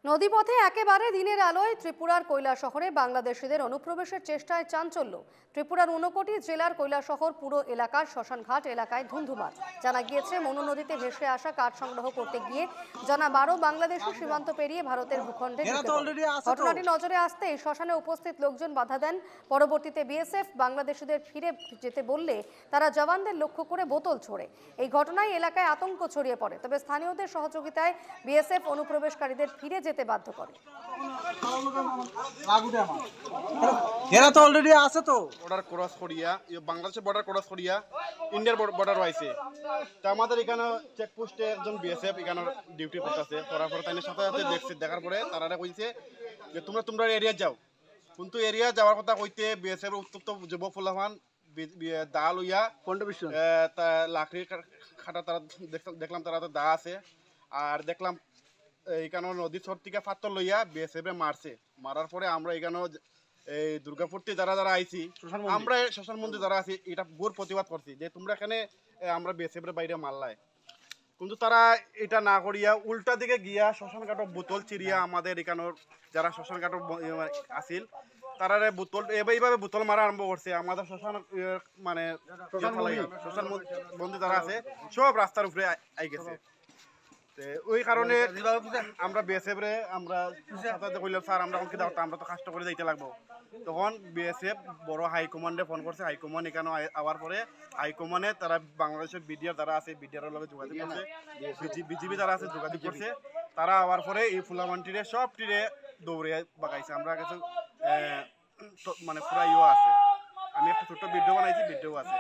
নদীপথে একেবারে দিনের আলোয় ত্রিপুরার কৈলাসহরে বাংলাদেশিদের অনুপ্রবেশের চেষ্টায় চাঞ্চল্য। ত্রিপুরার 59 জেলার কৈলাসহর পুরো এলাকার শ্মশানঘাট এলাকায় ধুন্ধুমার। জানা গিয়েছে, মনু নদীতে ভেসে আসা কাঠ সংগ্রহ করতে গিয়ে জানা 12 বাংলাদেশি সীমান্ত পেরিয়ে ভারতের ভূখণ্ডে ঢুকে পড়ে। ঘটনাটি নজরে আসতেই শ্মশানে উপস্থিত লোকজন বাধা দেন। পরবর্তীতে বিএসএফ বাংলাদেশিদের ফিরে যেতে বললে তারা জওয়ানদের লক্ষ্য করে বোতল ছোড়ে। এই ঘটনায় এলাকায় আতঙ্ক ছড়িয়ে পড়ে। তবে স্থানীয়দের সহযোগিতায় বিএসএফ অনুপ্রবেশকারীদের ফিরে যেতে বাধ্য করে। এরা তো অলরেডি আছে তো বর্ডার ক্রস করিয়া বাংলাদেশের বর্ডার ক্রস করিয়া ইন্ডিয়ার বর্ডার আইছে। তা আমাদের এখানে চেকপোস্টে একজন বিএসএফ এখানে ডিউটি করতেছে। করার পরে তাই সাথে সাথে দেখছে, দেখার পরে তারা কইছে যে তোমরা এরিয়া যাও। কিন্তু এরিয়া যাওয়ার কথা কইতে বিএসএফ উত্তপ্ত যুবক ফুলাহান দা লইয়া লাকড়ি খাটা তারা দেখলাম তারা দা আছে। আর দেখলাম এইখানে নদীর সর থেকে পাথর লইয়া বিএসএফ মারছে। মারার পরে আমরা এখানে এই দুর্গাপুরতে যারা যারা আইছি, আমরা শ্মশান মন্দির যারা আছি, এটা বোর প্রতিবাদ করছি যে তোমরা এখানে আমরা বিএসএফ বাইরে মারলাই। কিন্তু তারা এটা না করিয়া উল্টা দিকে গিয়া শ্মশান ঘাটক বোতল চিরিয়া আমাদের এখানোর যারা শ্মশান ঘাটক আসিল তারা বোতল এইভাবে বোতল মারা আরম্ভ করছে। আমাদের শ্মশান মানে শ্মশান মন্দির যারা আছে সব রাস্তার উপরে আই গেছে। ওই কারণে আমরা বিএসএফ রে আমরা সাথে কইলাম স্যার আমরা কি দাও, আমরা তো কষ্ট করে যাইতে লাগবো। তখন বিএসএফ বড় হাইকমান্ডে ফোন করছে। হাইকমান্ড এখানে আওয়ার পরে হাইকমান্ডে তারা বাংলাদেশের বিডিআর যারা আছে বিডিআর লগে যোগাযোগ করছে, বিজিবি যারা আছে যোগাযোগ করছে। তারা আওয়ার পরে এই ফুলামানটিরে সব টিরে দৌড়ে বাগাইছে। আমরা কাছে মানে পুরা ইয়ে আছে, আমি একটা ছোট্ট ভিডিও বানাইছি, ভিডিও আছে।